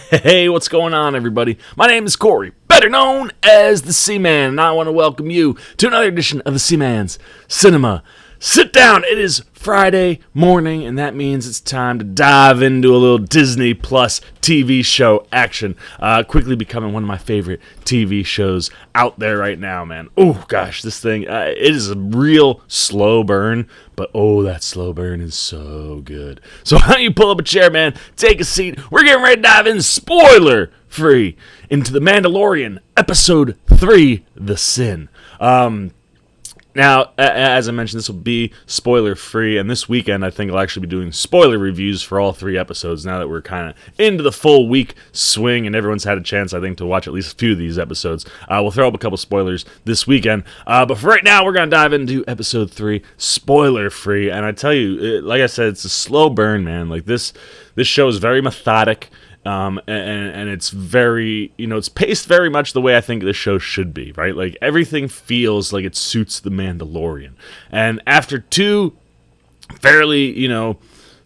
Hey, what's going on, everybody? My name is Corey, better known as the Seaman, and I want to welcome you to another edition of the Seaman's Cinema Sit-Down. It is Friday morning, and that means it's time to dive into a little Disney Plus TV show action. Quickly becoming one of my favorite TV shows out there right now, man. Oh, gosh, this thing, it is a real slow burn, but oh, that slow burn is so good. So why don't you pull up a chair, man, take a seat. We're getting ready to dive in spoiler-free into The Mandalorian, Episode 3, The Sin. Now, as I mentioned, this will be spoiler-free, and this weekend I think I'll actually be doing spoiler reviews for all 3 episodes now that we're kind of into the full week swing, and everyone's had a chance, I think, to watch at least a few of these episodes. We'll throw up a couple spoilers this weekend, but for right now, we're going to dive into Episode 3, spoiler-free, and I tell you, like I said, it's a slow burn, man. Like, this show is very methodic. And it's very, it's paced very much the way I think the show should be, right? Like, everything feels like it suits the Mandalorian. And after 2 fairly,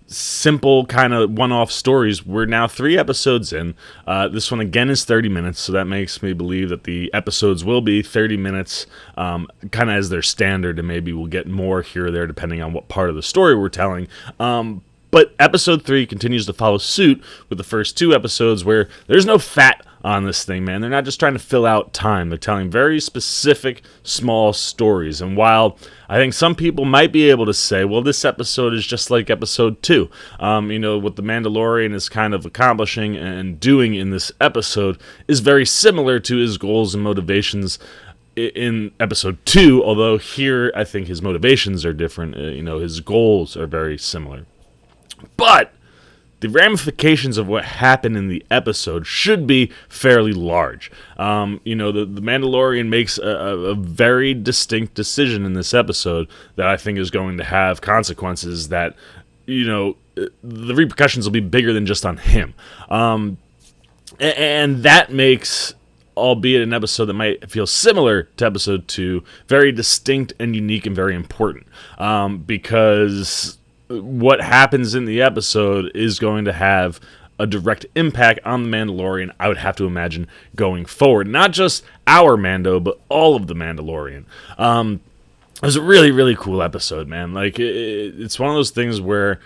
simple kind of one-off stories, we're now 3 episodes in. This one, again, is 30 minutes, so that makes me believe that the episodes will be 30 minutes, kind of as their standard, and maybe we'll get more here or there depending on what part of the story we're telling. But episode 3 continues to follow suit with the first 2 episodes where there's no fat on this thing, man. They're not just trying to fill out time. They're telling very specific, small stories. And while I think some people might be able to say, well, this episode is just like episode 2. What the Mandalorian is kind of accomplishing and doing in this episode is very similar to his goals and motivations in episode 2, although here I think his motivations are different. His goals are very similar. But the ramifications of what happened in the episode should be fairly large. The Mandalorian makes a very distinct decision in this episode that I think is going to have consequences that, the repercussions will be bigger than just on him. And that makes, albeit an episode that might feel similar to episode 2, very distinct and unique and very important. Because what happens in the episode is going to have a direct impact on the Mandalorian, I would have to imagine, going forward. Not just our Mando, but all of the Mandalorian. It was a really, really cool episode, man. Like, it's one of those things where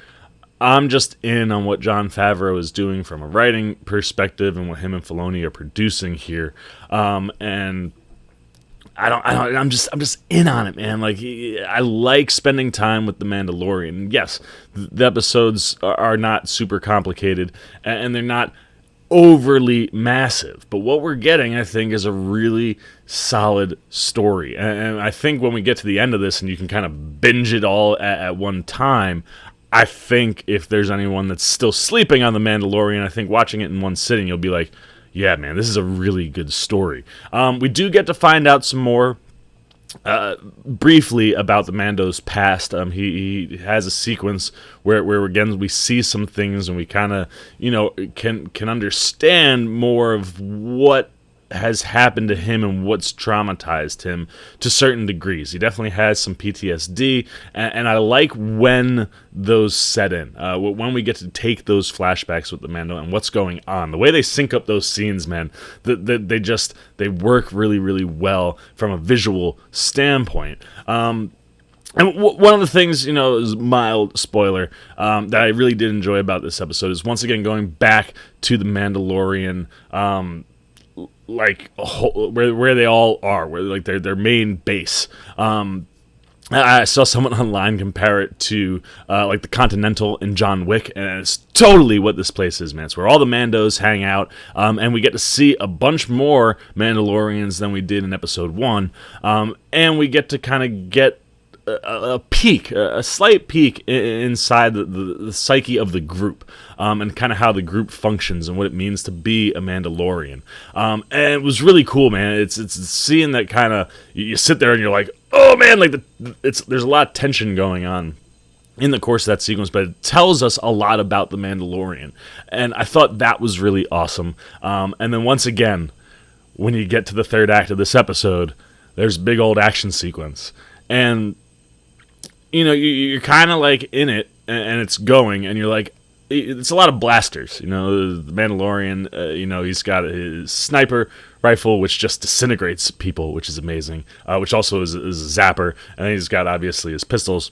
I'm just in on what Jon Favreau is doing from a writing perspective and what him and Filoni are producing here. And I'm just in on it, man. Like, I like spending time with the Mandalorian. Yes, the episodes are not super complicated, and they're not overly massive. But what we're getting, I think, is a really solid story. And I think when we get to the end of this, and you can kind of binge it all at one time, I think if there's anyone that's still sleeping on the Mandalorian, I think watching it in one sitting, you'll be like, yeah, man, this is a really good story. We do get to find out some more briefly about the Mando's past. He has a sequence where again we see some things and we kind of can understand more of what has happened to him and what's traumatized him to certain degrees. He definitely has some PTSD, and I like when those set in, when we get to take those flashbacks with the Mando and what's going on. The way they sync up those scenes, man, they work really, really well from a visual standpoint. And one of the things, is mild spoiler, that I really did enjoy about this episode is once again going back to the Mandalorian, where they all are, where like their main base. I saw someone online compare it to like the Continental in John Wick, and it's totally what this place is, man. It's where all the Mandos hang out, and we get to see a bunch more Mandalorians than we did in episode 1, and we get to kind of get a slight peek inside the psyche of the group, and kind of how the group functions and what it means to be a Mandalorian. And it was really cool, man. It's seeing that kind of, you sit there and you're like, oh man, like there's a lot of tension going on in the course of that sequence, but it tells us a lot about the Mandalorian. And I thought that was really awesome. And then once again, when you get to the third act of this episode, there's a big old action sequence. And you're kind of like in it, and it's going, and you're like, it's a lot of blasters. The Mandalorian, he's got his sniper rifle, which just disintegrates people, which is amazing, which also is a zapper. And then he's got, obviously, his pistols.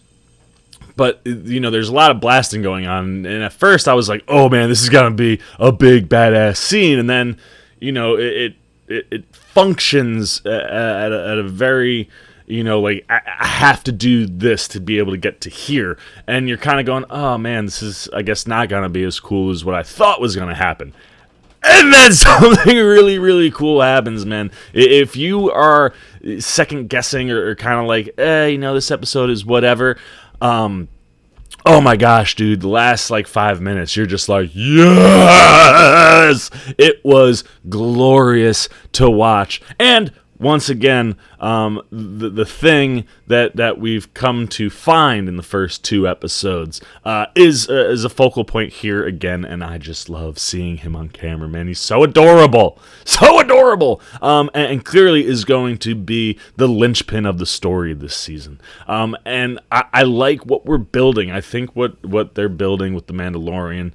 But, there's a lot of blasting going on. And at first I was like, oh, man, this is going to be a big, badass scene. And then, it functions at a very... I have to do this to be able to get to here. And you're kind of going, oh, man, this is, I guess, not going to be as cool as what I thought was going to happen. And then something really, really cool happens, man. If you are second-guessing or kind of like, this episode is whatever, oh, my gosh, dude, the last, 5 minutes, you're just like, yes! It was glorious to watch. And... once again, the thing that we've come to find in the first 2 episodes is a focal point here again, and I just love seeing him on camera, man. He's so adorable, and clearly is going to be the linchpin of the story this season. And I like what we're building. I think what they're building with the Mandalorian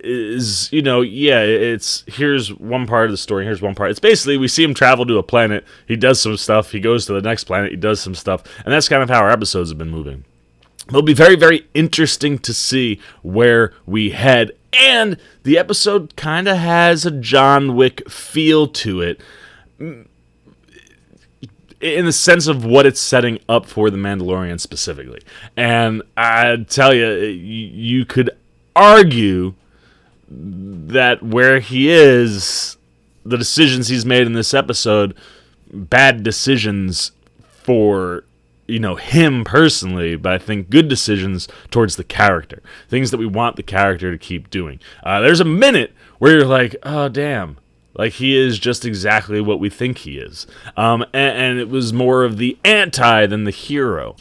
is, it's here's one part of the story, here's one part. It's basically we see him travel to a planet, he does some stuff, he goes to the next planet, he does some stuff, and that's kind of how our episodes have been moving. It'll be very, very interesting to see where we head, and the episode kind of has a John Wick feel to it, in the sense of what it's setting up for the Mandalorian specifically. And I tell you, you could argue that where he is, the decisions he's made in this episode, bad decisions for, him personally, but I think good decisions towards the character. Things that we want the character to keep doing. There's a minute where you're like, oh, damn. Like, he is just exactly what we think he is. And it was more of the anti than the hero.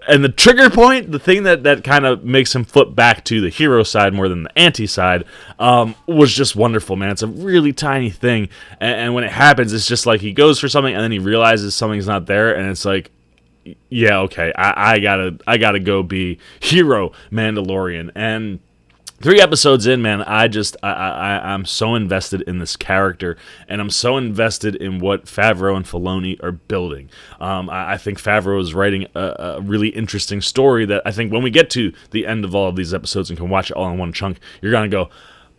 And the trigger point, the thing that kind of makes him flip back to the hero side more than the anti side, was just wonderful, man. It's a really tiny thing, and when it happens, it's just like he goes for something, and then he realizes something's not there, and it's like, yeah, okay, I gotta go be hero Mandalorian. And 3 episodes in, man, I'm so invested in this character, and I'm so invested in what Favreau and Filoni are building. I think Favreau is writing a really interesting story that I think when we get to the end of all of these episodes and can watch it all in one chunk, you're going to go,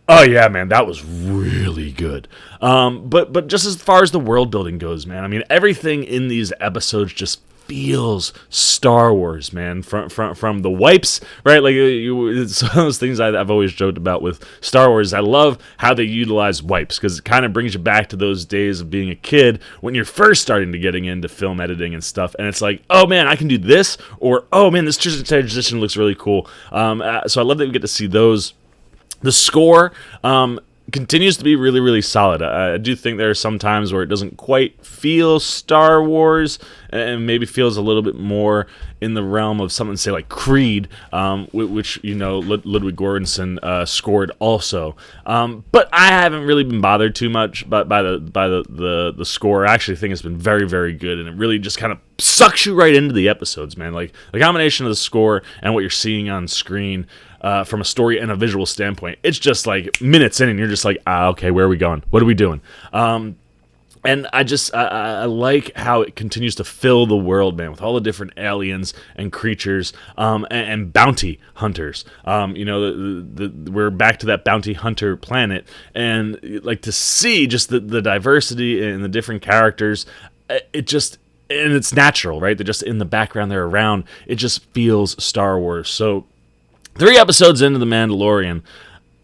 oh, yeah, man, that was really good. But just as far as the world building goes, man, I mean, everything in these episodes just feels Star Wars, man, from the wipes, right? Like, it's one of those things I've always joked about with Star Wars. I love how they utilize wipes, because it kind of brings you back to those days of being a kid when you're first starting to getting into film editing and stuff, and it's like, oh, man, I can do this, or, oh, man, this transition looks really cool. So I love that we get to see those. The score continues to be really, really solid. I do think there are some times where it doesn't quite feel Star Wars, and maybe feels a little bit more in the realm of something, say, like Creed, which, Ludwig Göransson scored also. But I haven't really been bothered too much by the score. I actually think it's been very, very good, and it really just kind of sucks you right into the episodes, man. Like, the combination of the score and what you're seeing on screen, from a story and a visual standpoint, it's just like minutes in, and you're just like, okay, where are we going? What are we doing? And I like how it continues to fill the world, man, with all the different aliens and creatures, and bounty hunters. We're back to that bounty hunter planet, and like to see just the diversity and the different characters, and it's natural, right? They're just in the background, they're around. It just feels Star Wars. So 3 episodes into The Mandalorian,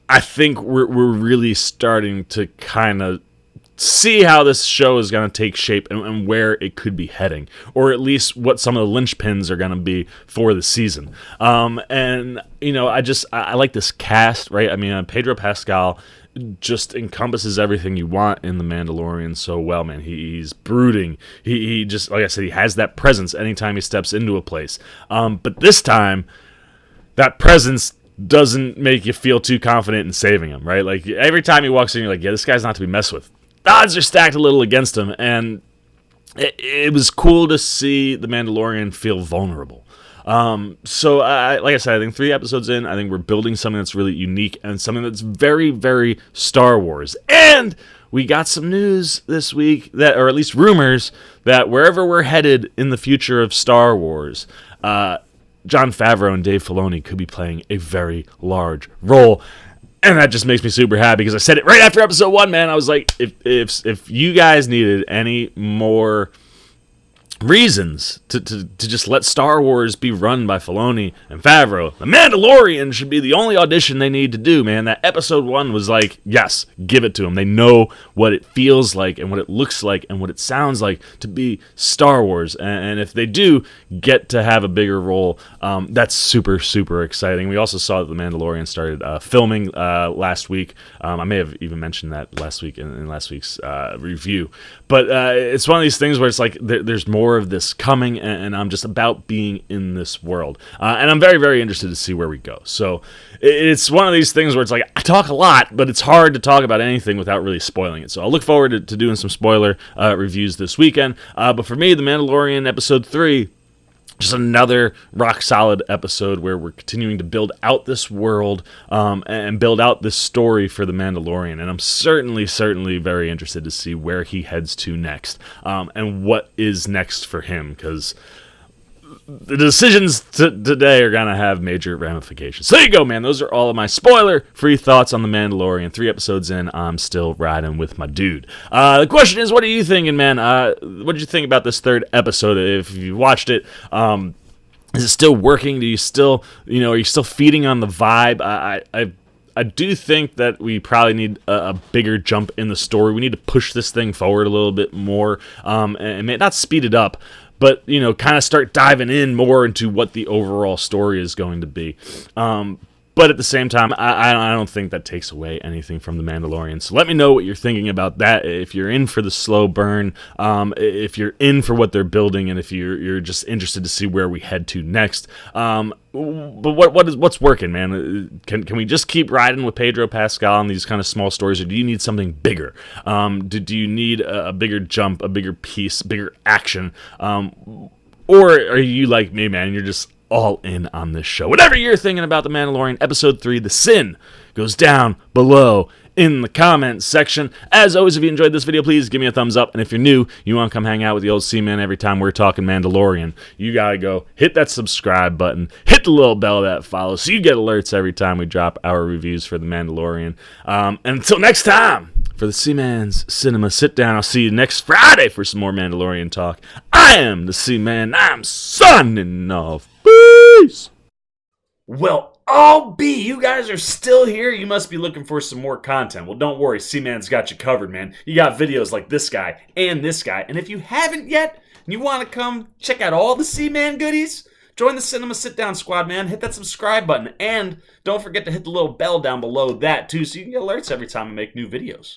I think we're really starting to kind of see how this show is going to take shape and where it could be heading, or at least what some of the linchpins are going to be for the season. And I like this cast, right? I mean, Pedro Pascal just encompasses everything you want in The Mandalorian so well, man. He's brooding. He just, like I said, he has that presence anytime he steps into a place. But this time, that presence doesn't make you feel too confident in saving him, right? Like, every time he walks in, you're like, yeah, this guy's not to be messed with. The odds are stacked a little against him, and it was cool to see the Mandalorian feel vulnerable. Like I said, I think 3 episodes in, I think we're building something that's really unique and something that's very, very Star Wars. And we got some news this week that, or at least rumors, that wherever we're headed in the future of Star Wars, Jon Favreau and Dave Filoni could be playing a very large role. And that just makes me super happy because I said it right after episode 1, man. I was like, if you guys needed any more reasons to just let Star Wars be run by Filoni and Favreau, The Mandalorian should be the only audition they need to do, man. That episode 1 was like, yes, give it to them. They know what it feels like and what it looks like and what it sounds like to be Star Wars. And if they do get to have a bigger role, that's super, super exciting. We also saw that The Mandalorian started filming last week. I may have even mentioned that last week in last week's review. But it's one of these things where it's like there's more of this coming, and I'm just about being in this world. And I'm very, very interested to see where we go. So it's one of these things where it's like I talk a lot, but it's hard to talk about anything without really spoiling it. So I'll look forward to doing some spoiler reviews this weekend. But for me, The Mandalorian Episode 3, just another rock-solid episode where we're continuing to build out this world and build out this story for the Mandalorian. And I'm certainly very interested to see where he heads to next and what is next for him, because the decisions today are going to have major ramifications. So there you go, man. Those are all of my spoiler-free thoughts on The Mandalorian. 3 episodes in, I'm still riding with my dude. The question is, what are you thinking, man? What did you think about this 3rd episode? If you watched it, is it still working? Do you still, are you still feeding on the vibe? I do think that we probably need a bigger jump in the story. We need to push this thing forward a little bit more and not speed it up, but, kind of start diving in more into what the overall story is going to be. But at the same time, I don't think that takes away anything from The Mandalorian. So let me know what you're thinking about that. If you're in for the slow burn, if you're in for what they're building, and if you're just interested to see where we head to next. But what's working, man? Can we just keep riding with Pedro Pascal on these kind of small stories, or do you need something bigger? Do you need a bigger jump, a bigger piece, bigger action? Or are you like me, man? You're just all in on this show. Whatever you're thinking about The Mandalorian Episode 3, The Sin, goes down below in the comments section. As always, if you enjoyed this video, please give me a thumbs up. And if you're new, you want to come hang out with the old Seaman every time we're talking Mandalorian, you gotta go hit that subscribe button, hit the little bell that follows, so you get alerts every time we drop our reviews for The Mandalorian. And until next time, for the Seaman's Cinema Sit Down, I'll see you next Friday for some more Mandalorian talk. I am the Seaman. I'm signing off. Peace. Well, I'll be. You guys are still here. You must be looking for some more content. Well, don't worry. Seaman's got you covered, man. You got videos like this guy and this guy. And if you haven't yet, and you want to come check out all the Seaman goodies, join the Cinema Sit Down squad, man. Hit that subscribe button. And don't forget to hit the little bell down below that, too, so you can get alerts every time I make new videos.